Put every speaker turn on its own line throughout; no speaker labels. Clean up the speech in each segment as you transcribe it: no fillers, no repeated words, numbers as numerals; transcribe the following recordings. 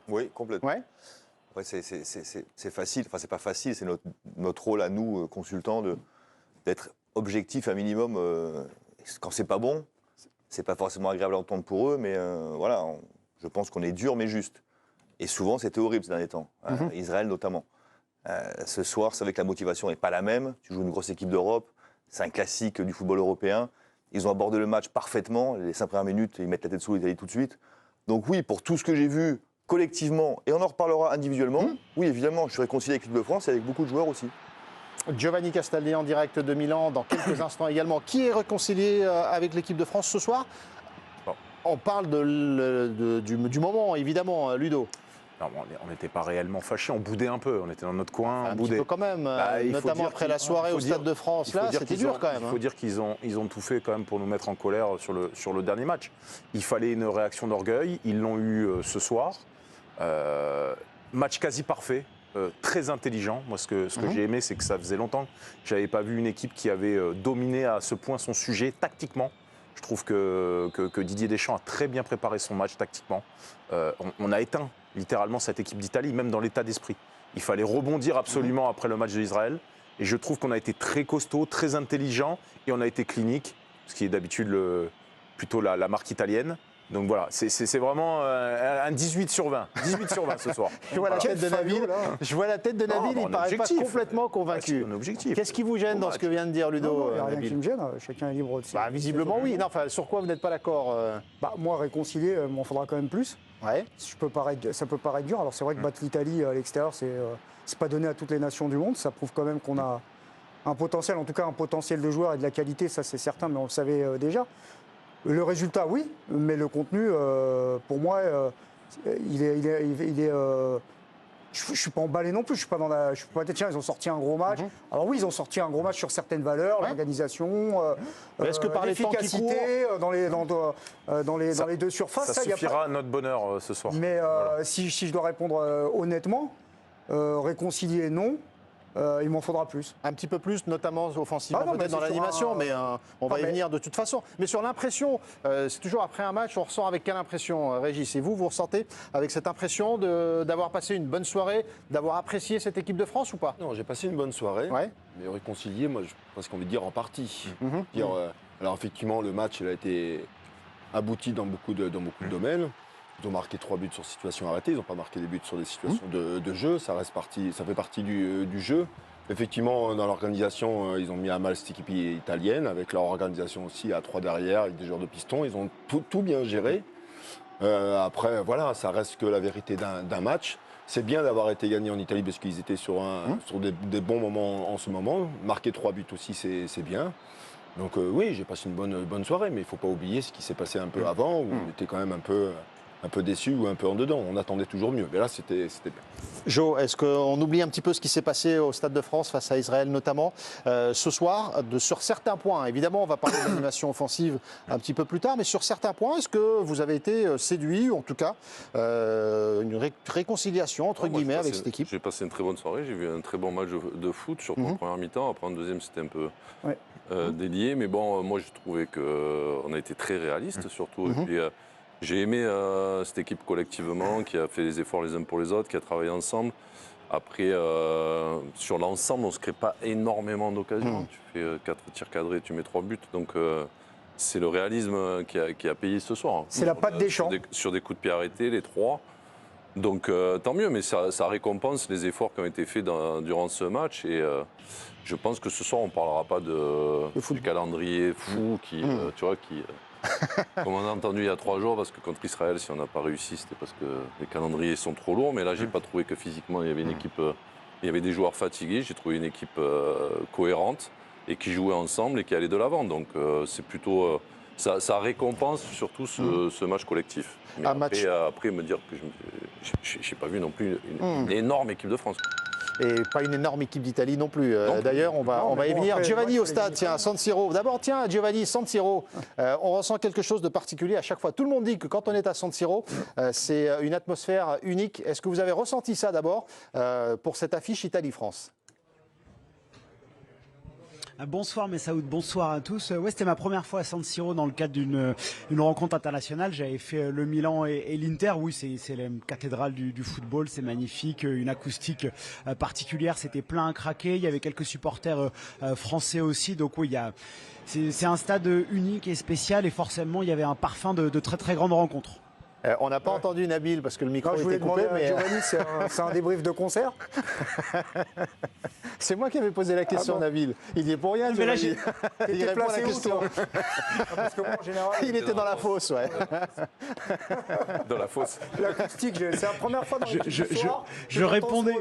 Oui, complètement.
Ouais.
Après, c'est facile, enfin c'est pas facile, c'est notre rôle à nous, consultants, d'être objectif un minimum. Quand c'est pas bon, c'est pas forcément agréable à entendre pour eux, mais voilà, je pense qu'on est dur mais juste. Et souvent, c'était horrible ces derniers temps, Israël notamment. Ce soir, c'est vrai que la motivation n'est pas la même. Tu joues une grosse équipe d'Europe, c'est un classique du football européen. Ils ont abordé le match parfaitement. Les 5 premières minutes, ils mettent la tête sous l'Italie tout de suite. Donc oui, pour tout ce que j'ai vu collectivement, et on en reparlera individuellement, oui, évidemment, je suis réconcilié avec l'équipe de France et avec beaucoup de joueurs aussi.
Giovanni Castaldi en direct de Milan dans quelques instants également. Qui est réconcilié avec l'équipe de France ce soir? On parle du moment, évidemment, Ludo.
Non, on n'était pas réellement fâchés, on boudait un peu, on était dans notre coin, on
Un
boudait.
petit peu quand même, notamment après la soirée au Stade de France, là, c'était dur quand même.
Il faut dire qu'ils ont tout fait quand même pour nous mettre en colère sur le dernier match. Il fallait une réaction d'orgueil, ils l'ont eu ce soir. Match quasi parfait, très intelligent. Moi, ce que j'ai aimé, c'est que ça faisait longtemps que je n'avais pas vu une équipe qui avait dominé à ce point son sujet tactiquement. Je trouve que Didier Deschamps a très bien préparé son match tactiquement. On a éteint littéralement cette équipe d'Italie, même dans l'état d'esprit. Il fallait rebondir absolument après le match de Israël. Et je trouve qu'on a été très costaud, très intelligent et on a été clinique, ce qui est d'habitude plutôt la marque italienne. Donc voilà, c'est vraiment un 18 sur 20. 18 sur 20 ce soir.
Je vois la tête de Nabil, il ne paraît pas complètement convaincu. Qu'est-ce qui vous gêne dans ce que vient de dire Ludo?
Il n'y a rien qui me gêne, chacun est libre de ça.
Visiblement oui, non, enfin, sur quoi vous n'êtes pas d'accord?
Moi, réconcilier, il m'en faudra quand même plus.
Ouais.
Ça peut paraître dur. Alors c'est vrai que battre l'Italie à l'extérieur, c'est pas donné à toutes les nations du monde. Ça prouve quand même qu'on a un potentiel, en tout cas un potentiel de joueurs et de la qualité, ça c'est certain, mais on le savait déjà. Le résultat, oui, mais le contenu, pour moi, il est je ne suis pas emballé non plus. Je suis pas tiens, ils ont sorti un gros match. Alors oui, ils ont sorti un gros match sur certaines valeurs, l'organisation,
est-ce que par
l'efficacité dans les deux surfaces.
Ça suffira à notre bonheur ce soir.
Mais si je dois répondre honnêtement, réconcilier, non. Il m'en faudra plus.
Un petit peu plus, notamment offensivement, peut-être dans l'animation, mais on va y venir de toute façon. Mais sur l'impression, c'est toujours après un match, on ressent avec quelle impression, Régis? Et vous ressentez avec cette impression d'avoir passé une bonne soirée, d'avoir apprécié cette équipe de France ou pas?
Non, j'ai passé une bonne soirée, mais réconcilié, moi, je pense qu'on veut dire en partie. Alors effectivement, le match il a été abouti dans beaucoup de domaines. Ils ont marqué 3 buts sur situation arrêtée, ils n'ont pas marqué des buts sur des situations de jeu, ça fait partie du jeu. Effectivement, dans l'organisation, ils ont mis à mal cette équipe italienne, avec leur organisation aussi à 3 derrière, avec des joueurs de piston, ils ont tout bien géré. Après, voilà, ça reste que la vérité d'un match. C'est bien d'avoir été gagné en Italie parce qu'ils étaient sur des bons moments en ce moment. Marquer 3 buts aussi, c'est bien. Donc oui, j'ai passé une bonne soirée, mais il ne faut pas oublier ce qui s'est passé un peu avant, où on était quand même un peu déçu ou un peu en dedans. On attendait toujours mieux. Mais là, c'était bien.
Jo, est-ce qu'on oublie un petit peu ce qui s'est passé au Stade de France face à Israël notamment ce soir, sur certains points? Évidemment, on va parler de l'animation offensive un petit peu plus tard, mais sur certains points, est-ce que vous avez été séduit, ou en tout cas une réconciliation entre guillemets avec cette équipe?
J'ai passé une très bonne soirée, j'ai vu un très bon match de foot, surtout en première mi-temps. Après en deuxième, c'était un peu délié, mais bon, moi j'ai trouvé qu'on a été très réaliste surtout. Et puis, j'ai aimé cette équipe collectivement, qui a fait les efforts les uns pour les autres, qui a travaillé ensemble. Après, sur l'ensemble, on ne se crée pas énormément d'occasions. Tu fais 4 tirs cadrés, tu mets 3 buts. Donc, c'est le réalisme qui a payé ce soir.
C'est la patte des champs.
Sur des coups de pied arrêtés, les 3. Donc, tant mieux, mais ça récompense les efforts qui ont été faits durant ce match. Et je pense que ce soir, on ne parlera pas du calendrier fou qui, tu vois, comme on a entendu il y a 3 jours, parce que contre Israël, si on n'a pas réussi, c'était parce que les calendriers sont trop lourds. Mais là, j'ai pas trouvé que physiquement, il y avait une équipe, il y avait des joueurs fatigués. J'ai trouvé une équipe cohérente et qui jouait ensemble et qui allait de l'avant. Donc, c'est plutôt ça récompense surtout ce match collectif. Mais après, me dire que je n'ai pas vu non plus une énorme équipe de France.
Et pas une énorme équipe d'Italie non plus. D'ailleurs, on va y venir. Giovanni au stade, tiens, San Siro. D'abord, tiens, Giovanni, San Siro. On ressent quelque chose de particulier à chaque fois. Tout le monde dit que quand on est à San Siro, c'est une atmosphère unique. Est-ce que vous avez ressenti ça d'abord pour cette affiche Italie-France?
Bonsoir Messaoud, bonsoir à tous. Ouais, c'était ma première fois à San Siro dans le cadre d'une rencontre internationale. J'avais fait le Milan et l'Inter. Oui, c'est la cathédrale du football, c'est magnifique, une acoustique particulière, c'était plein à craquer. Il y avait quelques supporters français aussi. Donc oui, c'est un stade unique et spécial et forcément il y avait un parfum de très très grandes rencontres.
On n'a pas entendu Nabil parce que le micro était coupé.
Mais Giovanni, c'est un débrief de concert.
C'est moi qui avais posé la question, Nabil. Il n'y est pour rien,
mais là,
il répond à la question.
Parce que moi, en général,
il était dans la fosse, ouais.
Dans la fosse.
L'acoustique, c'est la première fois dans le soir.
Je répondais.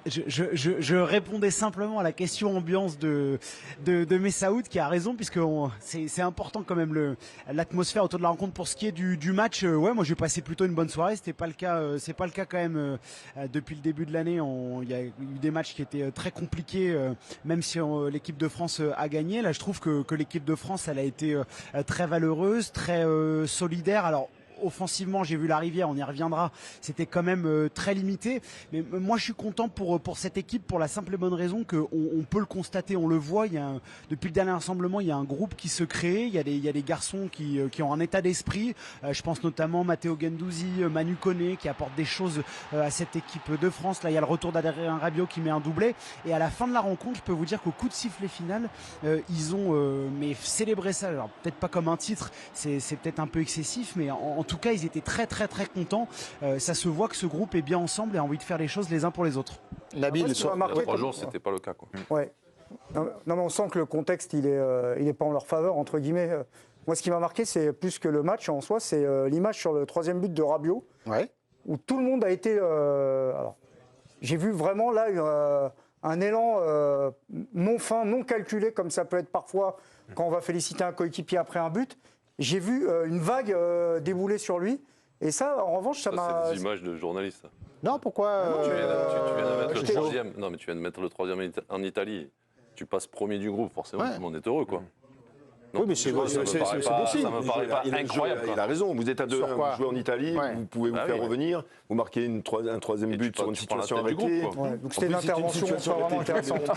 Je répondais simplement à la question ambiance de Messaoud qui a raison puisque c'est important quand même l'atmosphère autour de la rencontre. Pour ce qui est du match, ouais, moi j'ai passé plutôt une bonne soirée. C'était pas le cas, c'est pas le cas quand même depuis le début de l'année. Il y a eu des matchs qui étaient très compliqués, même si l'équipe de France a gagné. Là, je trouve que l'équipe de France, elle a été très valeureuse, très solidaire. Alors offensivement, j'ai vu la Rivière, on y reviendra, c'était quand même très limité. Mais moi, je suis content pour cette équipe pour la simple et bonne raison qu'on peut le constater, on le voit. Depuis le dernier rassemblement, il y a un groupe qui se crée. Il y a des garçons qui ont un état d'esprit. Je pense notamment Matteo Guendouzi, Manu Koné, qui apportent des choses à cette équipe de France. Là, il y a le retour d'Adrien Rabiot qui met un doublé. Et à la fin de la rencontre, je peux vous dire qu'au coup de sifflet final, ils ont célébré ça. Alors peut-être pas comme un titre, c'est peut-être un peu excessif, mais en tout cas, ils étaient très très très contents. Ça se voit que ce groupe est bien ensemble et a envie de faire les choses les uns pour les autres.
Nabil,
il y a 3 jours, c'était pas le cas, quoi.
Ouais. Non, mais on sent que le contexte, il est pas en leur faveur, entre guillemets. Moi, ce qui m'a marqué, c'est plus que le match en soi, c'est l'image sur le 3e but de Rabiot, où tout le monde a été... alors, j'ai vu vraiment là un élan non fin, non calculé, comme ça peut être parfois quand on va féliciter un coéquipier après un but. J'ai vu une vague débouler sur lui. Et ça, en revanche, ça m'a...
C'est des images de journalistes.
Non, pourquoi
tu viens de mettre le 3e. Non, mais tu viens de mettre le 3e en Italie. Tu passes premier du groupe, forcément, tout le monde est heureux, quoi.
Non, oui, mais c'est bon signe.
Ça me paraît pas incroyable.
Il a raison, vous êtes à 2-1, vous jouez en Italie, vous pouvez vous faire revenir, vous marquez un 3e but sur une situation arrêtée.
Donc c'était une intervention vraiment intéressante.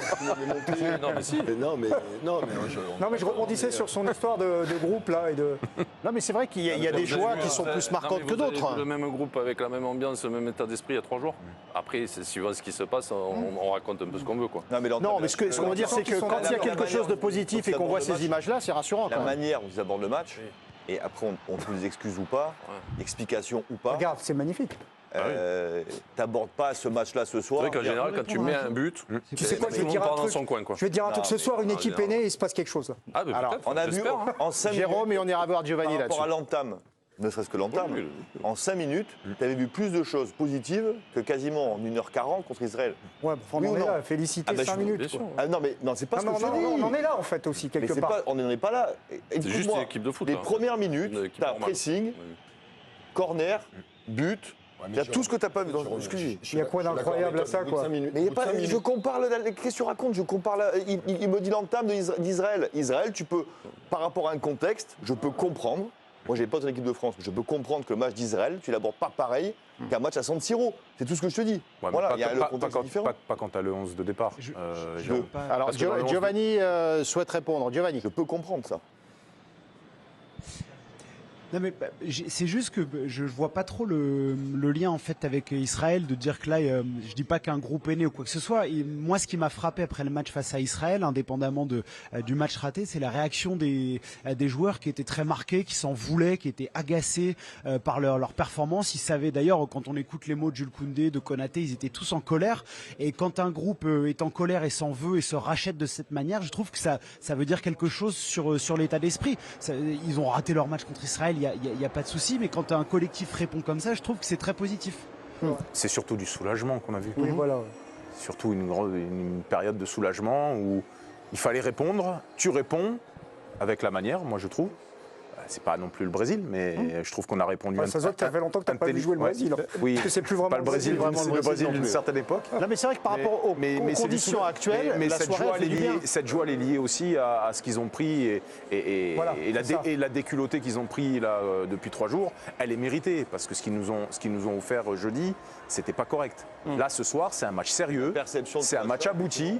Non, mais si.
Non,
mais je rebondissais sur son histoire de groupe, là.
Non, mais c'est vrai qu'il y a des joies qui sont plus marquantes que d'autres.
Le même groupe avec la même ambiance, le même état d'esprit il y a 3 jours. Après, suivant ce qui se passe, on raconte un peu ce qu'on veut, quoi.
Non, mais ce qu'on veut dire, c'est que quand il y a quelque chose de positif et qu'on voit ces images-là, c'est rassurant.
La manière dont ils abordent le match, et après on trouve des excuses ou pas, explications ou pas.
Regarde, c'est magnifique.
T'abordes pas ce match-là ce soir.
C'est vrai qu'en général, quand tu mets un but,
tu sais quoi,
tout le monde part dans son coin, quoi.
Je vais te dire un truc, ce soir, une équipe est née et il se passe quelque chose.
Ah, bah,
alors, on a vu en 5 minutes,
Jérôme, et on ira voir Giovanni là-dessus.
Par rapport à l'entame, ne serait-ce que l'entame, en 5 minutes, tu avais vu plus de choses positives que quasiment en 1h40 contre Israël.
Ouais, on en est là, féliciter 5 minutes.
Non, c'est pas ce que je dis.
On en est là, en fait, aussi, quelque part.
On n'en est pas là.
C'est juste une équipe de foot.
Les premières minutes, tu as pressing, corner, but. Il y a tout ce que tu n'as pas vu.
Il y a quoi d'incroyable à ça, quoi.
Mais je compare, qu'est-ce que tu racontes? Je compare, il me dit l'entame d'Israël. Israël, tu peux, par rapport à un contexte, je peux comprendre. Moi, j'ai pas de l'équipe de France, mais je peux comprendre que le match d'Israël, tu l'abordes pas pareil qu'un match à San Siro. C'est tout ce que je te dis.
Ouais,
voilà, il y a le contexte différent.
Pas quand tu as le 11 de départ.
Alors, Giovanni souhaite répondre. Giovanni.
Je peux comprendre ça.
Non mais c'est juste que je vois pas trop le lien en fait avec Israël, de dire que là je dis pas qu'un groupe est né ou quoi que ce soit. Et moi, ce qui m'a frappé après le match face à Israël, indépendamment du match raté, c'est la réaction des joueurs qui étaient très marqués, qui s'en voulaient, qui étaient agacés par leur performance. Ils savaient d'ailleurs, quand on écoute les mots de Jules Koundé, de Konaté, ils étaient tous en colère. Et quand un groupe est en colère et s'en veut et se rachète de cette manière, je trouve que ça veut dire quelque chose sur l'état d'esprit. Ils ont raté leur match contre Israël. Il n'y a pas de souci, mais quand un collectif répond comme ça, je trouve que c'est très positif.
C'est surtout du soulagement qu'on a vu.
Oui, voilà.
Surtout une période de soulagement où il fallait répondre. Tu réponds avec la manière, moi je trouve. c'est pas non plus le Brésil, mais je trouve qu'on a répondu.
Ça se voit que ça fait longtemps que tu n'as pas vu jouer le Brésil.
Oui,
parce que c'est plus vraiment
pas le Brésil,
vraiment
le Brésil d'une certaine époque.
Non, mais c'est vrai que par rapport aux conditions actuelles,
mais
la soirée a fait du bien.
cette joie, elle est liée aussi à ce qu'ils ont pris et la déculottée qu'ils ont pris là, depuis 3 jours, elle est méritée parce que ce qu'ils nous ont offert jeudi, c'était pas correct. Là, ce soir, c'est un match sérieux, c'est un match abouti.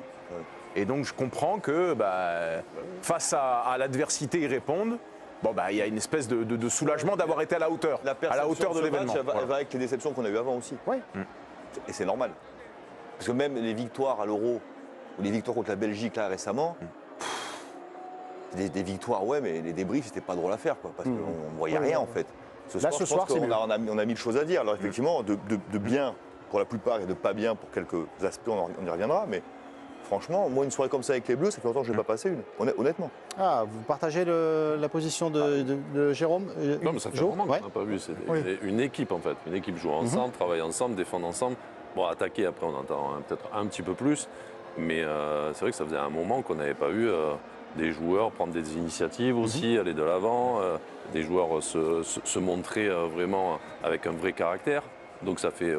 Et donc, je comprends que face à l'adversité, ils répondent. Bon, il y a une espèce de soulagement d'avoir été à la hauteur de l'événement.
Elle va avec les déceptions qu'on a eues avant aussi.
Oui.
Et c'est normal. Parce que même les victoires à l'Euro, ou les victoires contre la Belgique là récemment, des victoires, ouais, mais les débriefs, c'était pas drôle à faire, quoi, parce qu'on ne voyait rien en fait. Ce soir, on a mille choses à dire. Alors effectivement, de bien pour la plupart et de pas bien pour quelques aspects, on y reviendra, mais franchement, moi, une soirée comme ça avec les Bleus, ça fait longtemps que je n'ai pas passé une, honnêtement.
Ah, vous partagez la position de Jérôme
Non, mais ça fait un moment qu'on n'a pas vu. C'est une équipe, en fait. Une équipe joue ensemble, travaille ensemble, défend ensemble. Bon, attaquer, après, on entend peut-être un petit peu plus. Mais c'est vrai que ça faisait un moment qu'on n'avait pas vu des joueurs prendre des initiatives aussi, aller de l'avant, des joueurs se montrer vraiment avec un vrai caractère. Donc ça fait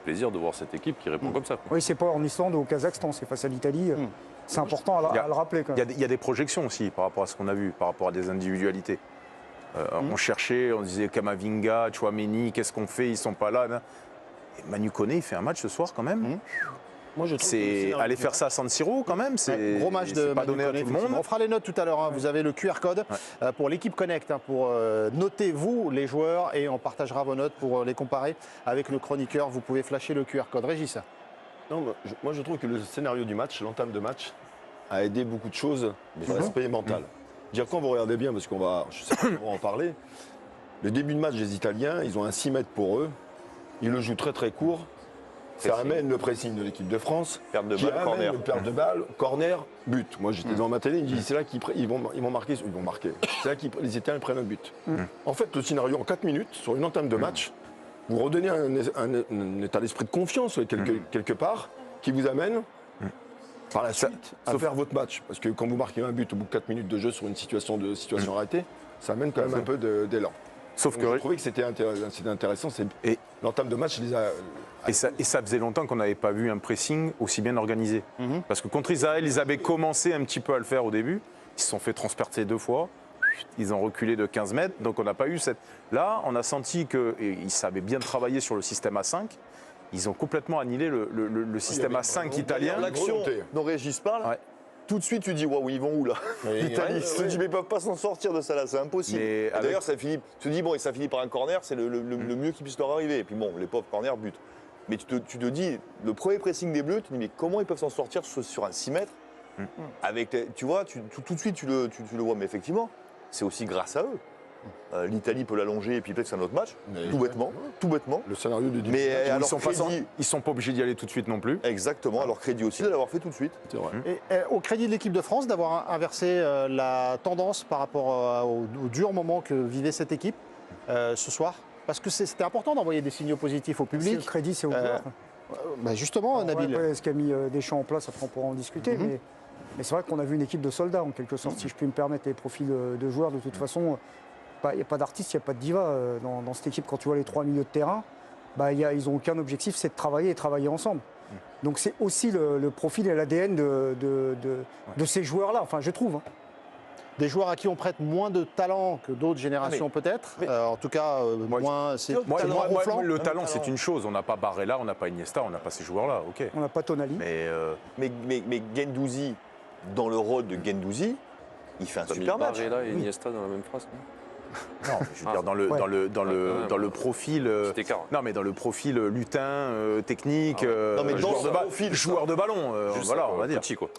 plaisir de voir cette équipe qui répond comme ça.
Oui, c'est pas en Islande ou au Kazakhstan, c'est face à l'Italie. C'est important à le rappeler.
Il y a des projections aussi par rapport à ce qu'on a vu, par rapport à des individualités. On cherchait, on disait Kamavinga, Tchouaméni, qu'est-ce qu'on fait, ils sont pas là. Et Manu Koné, il fait un match ce soir quand même. Moi, c'est aller faire ça à San Siro quand même, c'est
gros match de
pas donné à tout le monde.
On fera les notes tout à l'heure, vous avez le QR code pour l'équipe Connect, pour noter vous les joueurs et on partagera vos notes pour les comparer avec le chroniqueur. Vous pouvez flasher le QR code. Régis.
Non, moi je trouve que le scénario du match, l'entame de match, a aidé beaucoup de choses sur l'aspect mental. Dire quand vous regardez bien, parce je sais pas si on va en parler, le début de match des Italiens, ils ont un 6 mètres pour eux, ils le jouent très très court. Ça amène le pressing de l'équipe de France.
Perte de balle, corner.
Perte de balle, corner, but. Moi, j'étais devant ma télé, il me dit c'est là qu'ils vont marquer. C'est là que les Italiens prennent un but. En fait, le scénario, en 4 minutes, sur une entame de match, vous redonnez un état d'esprit de confiance quelque part qui vous amène par la suite à faire votre match. Parce que quand vous marquez un but au bout de 4 minutes de jeu sur une situation arrêtée, ça amène quand même un peu d'élan.
Sauf que
je trouvais que c'était intéressant. L'entame de match les a.
Et ça faisait longtemps qu'on n'avait pas vu un pressing aussi bien organisé. Parce que contre Israël, ils avaient commencé un petit peu à le faire au début. Ils se sont fait transpercer 2 fois. Ils ont reculé de 15 mètres. Donc on n'a pas eu cette. Là, on a senti qu'ils savaient bien travailler sur le système A5. Ils ont complètement annihilé le système A5 italien.
L'action dont Régis parle. Tout de suite, tu dis, waouh, ils vont où là? L'Italie. Tu te dis, mais ils ne peuvent pas s'en sortir de ça là, c'est impossible. D'ailleurs, ça finit par un corner, c'est le mieux qui puisse leur arriver. Et puis bon, les pauvres corners butent. Mais tu te dis, le premier pressing des Bleus, tu te dis, mais comment ils peuvent s'en sortir sur un 6 mètres avec tu vois, tout de suite, tu le vois. Mais effectivement, c'est aussi grâce à eux. L'Italie peut l'allonger et puis peut-être que c'est un autre match, tout bêtement.
Le scénario du
mais alors ils sont pas obligés d'y aller tout de suite non plus.
Exactement, alors crédit aussi de l'avoir fait tout de suite.
C'est vrai.
Et au crédit de l'équipe de France d'avoir inversé la tendance par rapport au dur moment que vivait cette équipe ce soir. Parce que c'était important d'envoyer des signaux positifs au public.
Le crédit, c'est aux joueurs.
Justement, Nabil.
Ce qu'a mis Deschamps en place, après on pourra en discuter. Mais c'est vrai qu'on a vu une équipe de soldats, en quelque sorte, si je puis me permettre, les profils de joueurs. De toute façon, il n'y a pas d'artiste, il n'y a pas de diva dans cette équipe. Quand tu vois les 3 milieux de terrain, ils n'ont aucun objectif, c'est de travailler et travailler ensemble. Donc c'est aussi le profil et l'ADN de ces joueurs-là, enfin je trouve.
Des joueurs à qui on prête moins de talent que d'autres générations peut-être. En tout cas, moins.
Le talent, c'est une chose. On n'a pas Barella, on n'a pas Iniesta, on n'a pas ces joueurs-là. Ok.
On n'a pas Tonali.
Mais Guendouzi, dans le rôle de Guendouzi, il fait un super match.
Barella et Iniesta dans la même phrase.
Non, mais je veux dire dans le profil. Non, mais dans le profil lutin, technique, joueur de ballon. Voilà, on va dire.
Petit, quoi.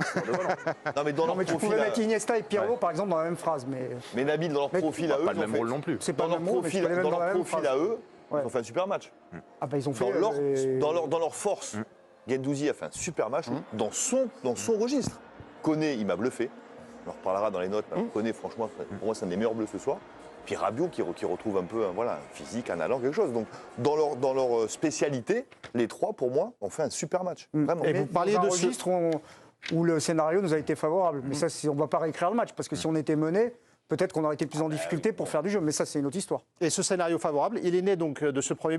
Non, mais dans leur
tu
profil.
pouvais mettre Iniesta et Pirlo, par exemple, dans la même phrase.
Mais Nabil, dans leur profil à eux.
Pas le même rôle non plus.
C'est pas
dans leur profil à eux, ils ont fait un super match.
Ils ont fait.
Dans leur force, Guendouzi a fait un super match dans son registre. Koné, il m'a bluffé. On en reparlera dans les notes. Koné, franchement, pour moi, c'est un des meilleurs bleus ce soir. Puis Rabiot qui retrouve un peu un physique, un allant, quelque chose. Donc dans leur spécialité, les 3 pour moi ont fait un super match. Vraiment.
Et vous parliez de registre où le scénario nous a été favorable. Mais ça, on ne va pas réécrire le match parce que si on était mené, peut-être qu'on aurait été plus en difficulté pour faire du jeu. Mais ça, c'est une autre histoire.
Et ce scénario favorable, il est né donc de ce premier